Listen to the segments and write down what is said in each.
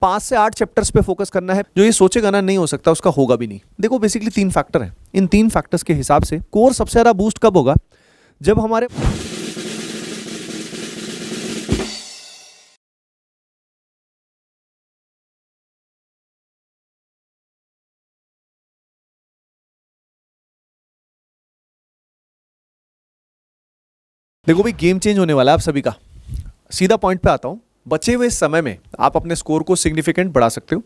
5 से 8 चैप्टर्स पे फोकस करना है। जो ये सोचेगा ना नहीं हो सकता, उसका होगा भी नहीं। देखो बेसिकली 3 फैक्टर हैं। इन 3 फैक्टर्स के हिसाब से कोर सबसे ज़्यादा बूस्ट कब होगा, जब हमारे देखो भाई गेम चेंज होने वाला है आप सभी का। सीधा पॉइंट पे आता हूँ। बचे हुए समय में आप अपने स्कोर को सिग्निफिकेंट बढ़ा सकते हो,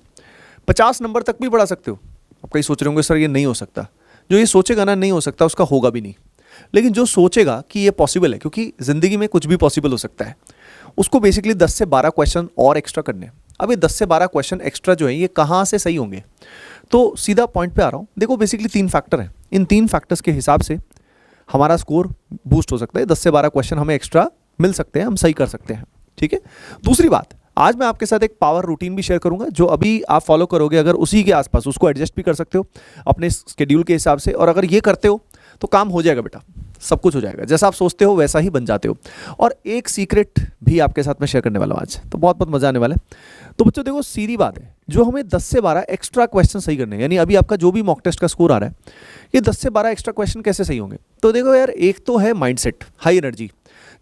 50 नंबर तक भी बढ़ा सकते हो। आप कहीं सोच रहे होंगे सर ये नहीं हो सकता। जो ये सोचेगा ना नहीं हो सकता, उसका होगा भी नहीं। लेकिन जो सोचेगा कि ये पॉसिबल है, क्योंकि ज़िंदगी में कुछ भी पॉसिबल हो सकता है, उसको बेसिकली 10 से 12 क्वेश्चन और एक्स्ट्रा करने। अब ये 10 से 12 क्वेश्चन एक्स्ट्रा जो है ये कहाँ से सही होंगे, तो सीधा पॉइंट पे आ रहा हूँ। देखो बेसिकली 3 फैक्टर हैं। इन 3 फैक्टर्स के हिसाब से हमारा स्कोर बूस्ट हो सकता है। 10 से 12 क्वेश्चन हमें एक्स्ट्रा मिल सकते हैं, हम सही कर सकते हैं। ठीक है। दूसरी बात, आज मैं आपके साथ एक पावर रूटीन भी शेयर करूंगा, जो अभी आप फॉलो करोगे, अगर उसी के आसपास उसको एडजस्ट भी कर सकते हो अपने स्केड्यूल के हिसाब से, और अगर ये करते हो तो काम हो जाएगा बेटा, सब कुछ हो जाएगा। जैसा आप सोचते हो वैसा ही बन जाते हो। और एक सीक्रेट भी आपके साथ मैं शेयर करने वाला हूँ आज, तो बहुत बहुत मजा आने वाला है। तो बच्चों देखो सीधी बात है, जो हमें 10 से 12 एक्स्ट्रा क्वेश्चन सही करने हैं, यानी अभी आपका जो भी मॉक टेस्ट का स्कोर आ रहा है, ये 10 से 12 एक्स्ट्रा क्वेश्चन कैसे सही होंगे। तो देखो यार, एक तो है माइंडसेट, हाई एनर्जी।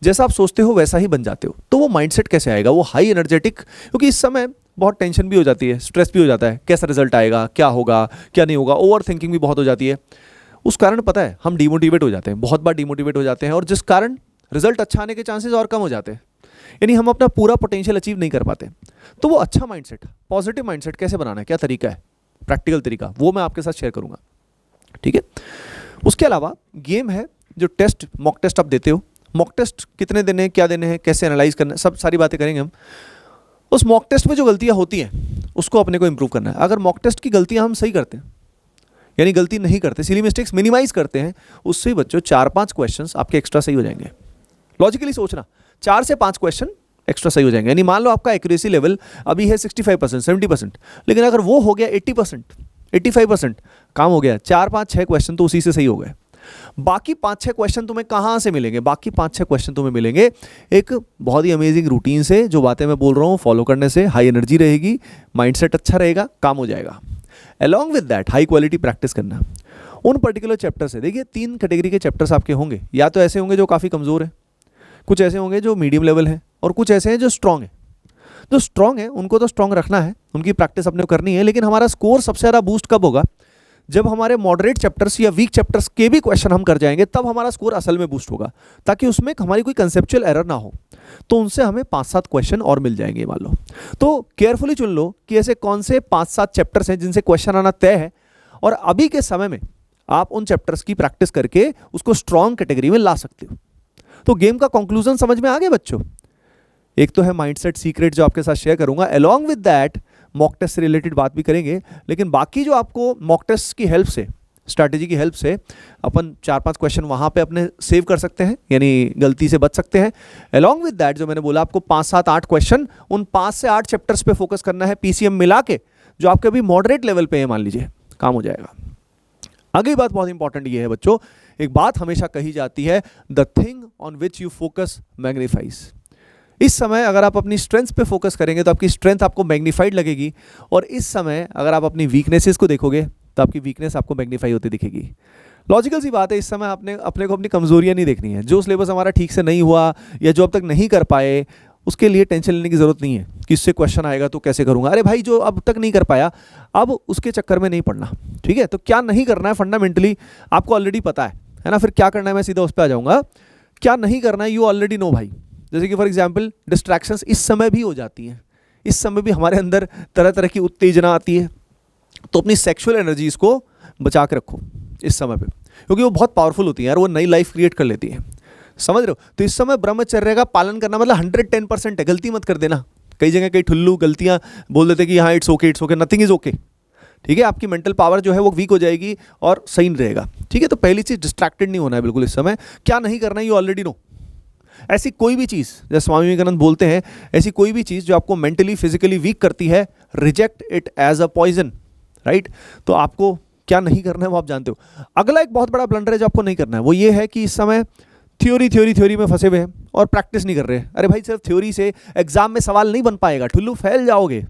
जैसा आप सोचते हो वैसा ही बन जाते हो। तो वो माइंडसेट कैसे आएगा, वो हाई एनर्जेटिक, क्योंकि इस समय बहुत टेंशन भी हो जाती है, स्ट्रेस भी हो जाता है, कैसा रिजल्ट आएगा, क्या होगा क्या नहीं होगा, ओवर थिंकिंग भी बहुत हो जाती है। उस कारण पता है हम डिमोटिवेट हो जाते हैं, बहुत बार डिमोटिवेट हो जाते हैं, और जिस कारण रिजल्ट अच्छा आने के चांसेस और कम हो जाते हैं, यानी हम अपना पूरा पोटेंशियल अचीव नहीं कर पाते। तो वो अच्छा माइंडसेट, पॉजिटिव माइंडसेट कैसे बनाना है, क्या तरीका है, प्रैक्टिकल तरीका, वो मैं आपके साथ शेयर करूंगा। ठीक है। उसके अलावा गेम है, जो टेस्ट मॉक टेस्ट आप देते हो, मॉक टेस्ट कितने देने हैं, क्या देने हैं, कैसे एनालाइज करना है, सब सारी बातें करेंगे हम। उस मॉक टेस्ट में जो गलतियां होती हैं उसको अपने को इंप्रूव करना है। अगर मॉक टेस्ट की गलतियां हम सही करते हैं, यानी गलती नहीं करते, सिली मिस्टेक्स मिनिमाइज करते हैं, उससे ही बच्चों 4-5 क्वेश्चंस आपके एक्स्ट्रा सही हो जाएंगे। लॉजिकली सोचना, 4 से 5 क्वेश्चन एक्स्ट्रा सही हो जाएंगे। यानी मान लो आपका एक्यूरेसी लेवल अभी है 65%, 70%, लेकिन अगर वो हो गया 80%, 85%, काम हो गया। 4-5-6 क्वेश्चन तो उसी से सही हो गए। बाकी 5-6 क्वेश्चन तुम्हें कहाँ से मिलेंगे, बाकी 5-6 क्वेश्चन तुम्हें मिलेंगे एक बहुत ही अमेजिंग रूटीन से। जो बातें मैं बोल रहा हूँ फॉलो करने से हाई एनर्जी रहेगी, माइंडसेट अच्छा रहेगा, काम हो जाएगा। Along with that high quality practice करना उन पर्टिकुलर चैप्टर से। देखिए 3 कैटेगरी के चैप्टर्स आपके होंगे, या तो ऐसे होंगे जो काफ़ी कमज़ोर हैं, कुछ ऐसे होंगे जो मीडियम लेवल हैं, और कुछ ऐसे हैं जो स्ट्रॉन्ग हैं। जो स्ट्रॉन्ग है उनको तो स्ट्रॉन्ग रखना है, उनकी प्रैक्टिस अपने को करनी है। लेकिन हमारा स्कोर सबसे ज़्यादा बूस्ट कब होगा, जब हमारे मॉडरेट चैप्टर्स या वीक चैप्टर्स के भी क्वेश्चन हम कर जाएंगे, तब हमारा स्कोर असल में बूस्ट होगा, ताकि उसमें हमारी कोई कंसेप्चुअल एरर ना हो। तो उनसे हमें 5-7 क्वेश्चन और मिल जाएंगे मान लो। तो केयरफुली चुन लो कि ऐसे कौन से 5-7 चैप्टर्स हैं जिनसे क्वेश्चन आना तय है, और अभी के समय में आप उन चैप्टर्स की प्रैक्टिस करके उसको स्ट्रॉन्ग कैटेगरी में ला सकते हो। तो गेम का कंक्लूजन समझ में आ गया बच्चों। एक तो है माइंडसेट सीक्रेट जो आपके साथ शेयर करूंगा, along with that mock test से रिलेटेड बात भी करेंगे। लेकिन बाकी जो आपको मॉक टेस्ट की हेल्प से, स्ट्रैटेजी की हेल्प से अपन 4-5 क्वेश्चन वहाँ पे अपने सेव कर सकते हैं, यानी गलती से बच सकते हैं। अलॉन्ग विद दैट जो मैंने बोला आपको 5-7-8 क्वेश्चन, उन 5 से 8 चैप्टर्स पे फोकस करना है, पीसीएम मिला के, जो आपके अभी मॉडरेट लेवल पे है मान लीजिए, काम हो जाएगा। अगली बात बहुत इंपॉर्टेंट ये है बच्चों, एक बात हमेशा कही जाती है, the thing on which you focus magnifies. इस समय अगर आप अपनी स्ट्रेंथ पे फोकस करेंगे तो आपकी स्ट्रेंथ आपको मैग्नीफाइड लगेगी, और इस समय अगर आप अपनी वीकनेसेस को देखोगे तो आपकी वीकनेस आपको मैग्नीफाई होती दिखेगी। लॉजिकल सी बात है, इस समय आपने अपने को अपनी कमजोरियां नहीं देखनी है। जो सिलेबस हमारा ठीक से नहीं हुआ या जो अब तक नहीं कर पाए, उसके लिए टेंशन लेने की जरूरत नहीं है कि इससे क्वेश्चन आएगा तो कैसे करूंगा। अरे भाई, जो अब तक नहीं कर पाया, अब उसके चक्कर में नहीं पड़ना। ठीक है। तो क्या नहीं करना है फंडामेंटली आपको ऑलरेडी पता है ना। फिर क्या करना है, मैं सीधा उस पर आ जाऊंगा। क्या नहीं करना है यू ऑलरेडी नो भाई। जैसे कि फॉर एग्जाम्पल डिस्ट्रैक्शंस इस समय भी हो जाती हैं, इस समय भी हमारे अंदर तरह तरह की उत्तेजना आती है। तो अपनी सेक्सुअल एनर्जीज को बचा के रखो इस समय पे, क्योंकि वो बहुत पावरफुल होती है यार, वो नई लाइफ क्रिएट कर लेती है। समझ रहे हो। तो इस समय ब्रह्मचर्य का पालन करना मतलब 110% है, गलती मत कर देना। कई जगह कई ठुल्लू गलतियां बोल देते कि हाँ it's okay, nothing is okay. ठीक है। आपकी मेंटल पावर जो है वो वीक हो जाएगी और सही नहीं रहेगा। ठीक है। तो पहली चीज डिस्ट्रैक्टेड नहीं होना है बिल्कुल इस समय। क्या नहीं करना है यू ऑलरेडी नो। ऐसी कोई भी चीज़, जैसे स्वामी विवेकानंद बोलते हैं, ऐसी कोई भी चीज़ जो आपको मेंटली फिजिकली वीक करती है, reject it as a poison. Right. तो आपको क्या नहीं करना है वो आप जानते हो। अगला एक बहुत बड़ा ब्लंडर है जो आपको नहीं करना है, वो ये है कि इस समय थ्योरी में फंसे हुए हैं और प्रैक्टिस नहीं कर रहे। अरे भाई, सिर्फ थ्योरी से एग्जाम में सवाल नहीं बन पाएगा, ठुल्लू फैल जाओगे।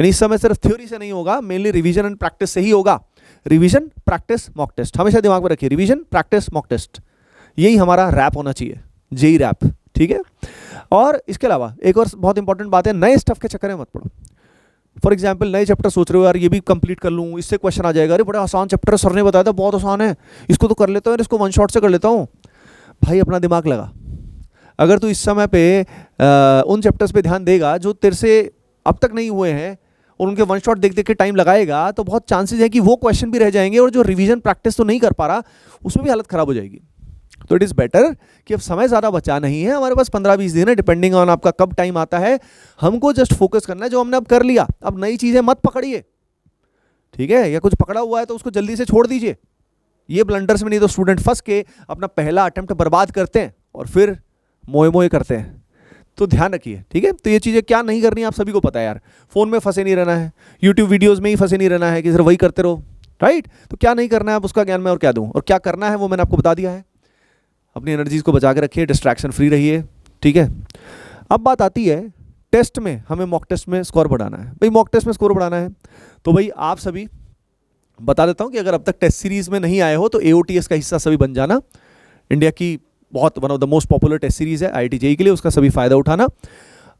यानी इस समय सिर्फ थ्योरी से नहीं होगा, मेनली रिवीजन एंड प्रैक्टिस से ही होगा। रिवीजन, प्रैक्टिस, मॉक टेस्ट, हमेशा दिमाग में रखिए, रिवीजन, प्रैक्टिस, मॉक टेस्ट, यही हमारा रैप होना चाहिए, जेई रैप, ठीक है। और इसके अलावा एक और बहुत इंपॉर्टेंट बात है, नए स्टफ के चक्कर में मत पड़ो। फॉर एग्जाम्पल नए चैप्टर सोच रहे हो, यार ये भी कंप्लीट कर लूँ, इससे क्वेश्चन आ जाएगा, अरे बड़ा आसान चैप्टर है, सर ने बताया था बहुत आसान है, इसको तो कर लेता हूँ, इसको वन शॉट से कर लेता हूँ। भाई अपना दिमाग लगा, अगर तू इस समय पे उन चैप्टर्स पे ध्यान देगा जो तेरे से अब तक नहीं हुए हैं और उनके वन शॉट देख देख के टाइम लगाएगा, तो बहुत चांसेस है कि वो क्वेश्चन भी रह जाएंगे और जो रिवीजन प्रैक्टिस तो नहीं कर पा रहा उसमें भी हालत खराब हो जाएगी। तो इट इज़ बेटर कि अब समय ज़्यादा बचा नहीं है, हमारे पास 15-20 दिन है, डिपेंडिंग ऑन आपका कब टाइम आता है, हमको जस्ट फोकस करना है जो हमने अब कर लिया। अब नई चीज़ें मत पकड़िए, ठीक है, या कुछ पकड़ा हुआ है तो उसको जल्दी से छोड़ दीजिए, ये ब्लंडर्स में नहीं तो स्टूडेंट फंस के अपना पहला अटेम्प्ट बर्बाद करते हैं और फिर मोए मोए करते हैं। तो ध्यान रखिए, ठीक है। तो ये चीज़ें क्या नहीं करनी आप सभी को पता है यार, फ़ोन में फंसे नहीं रहना है, यूट्यूब वीडियोस में ही फंसे नहीं रहना है कि सिर्फ वही करते रहो, राइट। तो क्या नहीं करना है आप उसका ज्ञान मैं और क्या दूँ, और क्या करना है वो मैंने आपको बता दिया है। अपनी एनर्जीज़ को बचा के रखिए, डिस्ट्रैक्शन फ्री रहिए, ठीक है। अब बात आती है टेस्ट में, हमें मॉक टेस्ट में स्कोर बढ़ाना है। भाई मॉक टेस्ट में स्कोर बढ़ाना है तो भाई आप सभी बता देता हूँ कि अगर अब तक टेस्ट सीरीज़ में नहीं आए हो तो AOTS का हिस्सा सभी बन जाना। इंडिया की बहुत one of the most popular test series है IIT JEE के लिए, उसका सभी फ़ायदा उठाना।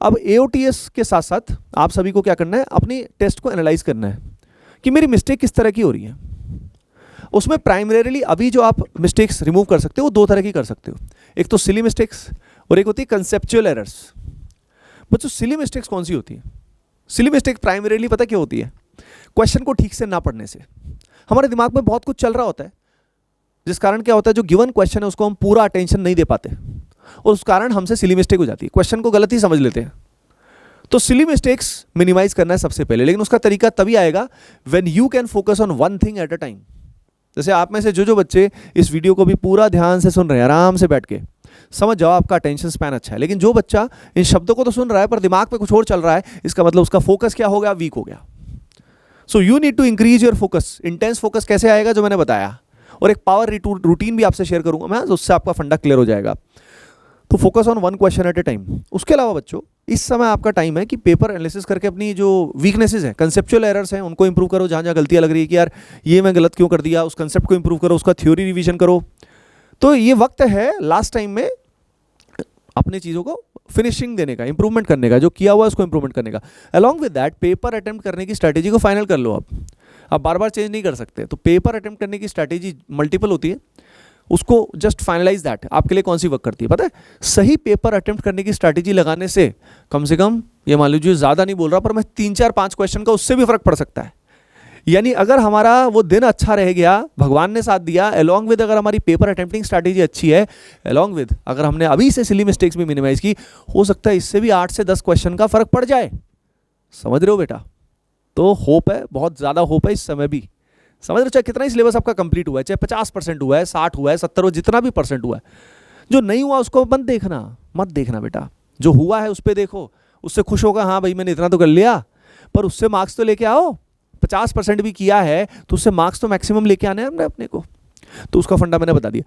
अब AOTS के साथ साथ आप सभी को क्या करना है, अपनी टेस्ट को एनालाइज करना है कि मेरी मिस्टेक किस तरह की हो रही है। उसमें प्राइमरीली अभी जो आप मिस्टेक्स रिमूव कर सकते हो वो दो तरह की कर सकते हो, एक तो सिली मिस्टेक्स और एक होती है कंसेप्चुअल एरर्स। बच्चों सिली मिस्टेक्स कौन सी होती है? सिली मिस्टेक प्राइमरीली पता क्या होती है, क्वेश्चन को ठीक से ना पढ़ने से। हमारे दिमाग में बहुत कुछ चल रहा होता है जिस कारण क्या होता है, जो गिवन क्वेश्चन है उसको हम पूरा अटेंशन नहीं दे पाते और उस कारण हमसे सिली मिस्टेक हो जाती है, क्वेश्चन को गलत ही समझ लेते हैं। तो सिली मिस्टेक्स मिनिमाइज करना है सबसे पहले, लेकिन उसका तरीका तभी आएगा when you can focus on one thing at a time. जैसे आप में से जो बच्चे इस वीडियो को भी पूरा ध्यान से सुन रहे हैं, आराम से बैठ के समझ जाओ, आपका अटेंशन स्पैन अच्छा है। लेकिन जो बच्चा इन शब्दों को तो सुन रहा है पर दिमाग पे कुछ और चल रहा है, इसका मतलब उसका फोकस क्या हो गया, वीक हो गया। So you need to increase your focus. Intense focus कैसे आएगा, जो मैंने बताया, और एक पावर रूटीन भी आपसे शेयर करूंगा मैं, उससे आपका फंडा क्लियर हो जाएगा। तो focus on one question at a time. उसके अलावा बच्चों इस समय आपका टाइम है कि पेपर एनालिसिस करके अपनी जो वीकनेसेस हैं, कंसेप्चुअल एरर्स हैं, उनको इंप्रूव करो। जहाँ जहाँ गलतियाँ लग रही है कि यार ये मैं गलत क्यों कर दिया, उस कंसेप्ट को इंप्रूव करो, उसका थ्योरी रिवीजन करो। तो ये वक्त है लास्ट टाइम में अपनी चीज़ों को फिनिशिंग देने का, इंप्रूवमेंट करने का, जो किया हुआ है उसको इंप्रूवमेंट करने का। Along with that paper attempt करने की स्ट्रैटेजी को फाइनल कर लो। आप बार बार चेंज नहीं कर सकते। तो पेपर अटेम्प्ट करने की स्ट्रैटेजी मल्टीपल होती है, उसको जस्ट फाइनलाइज दैट आपके लिए कौन सी वर्क करती है पता है। सही पेपर अटेम्प्ट करने की स्ट्रैटेजी लगाने से कम ये मान लीजिए, ज़्यादा नहीं बोल रहा पर मैं 3-4-5 क्वेश्चन का उससे भी फर्क पड़ सकता है। यानी अगर हमारा वो दिन अच्छा रह गया, भगवान ने साथ दिया, अलॉन्ग विद अगर हमारी पेपर अटेम्प्टिंग स्ट्रैटेजी अच्छी है, अलॉन्ग विद अगर हमने अभी से सिली मिस्टेक्स भी मिनिमाइज की, हो सकता है इससे भी 8 से 10 क्वेश्चन का फर्क पड़ जाए। समझ रहे हो बेटा? तो होप है, बहुत ज़्यादा होप है इस समय भी। समझ रहे हो, चाहे कितना ही सिलेबस आपका कंप्लीट हुआ है, चाहे 50% हुआ है, 60 हुआ है, 70 हुआ, जितना भी परसेंट हुआ है, जो नहीं हुआ उसको मत देखना बेटा। जो हुआ है उस पर देखो, उससे खुश होगा, हाँ भाई मैंने इतना तो कर लिया, पर उससे मार्क्स तो लेके आओ। 50% भी किया है तो उससे मार्क्स तो मैक्सिमम लेके आने हैं हमने अपने को। तो उसका फंडा मैंने बता दिया।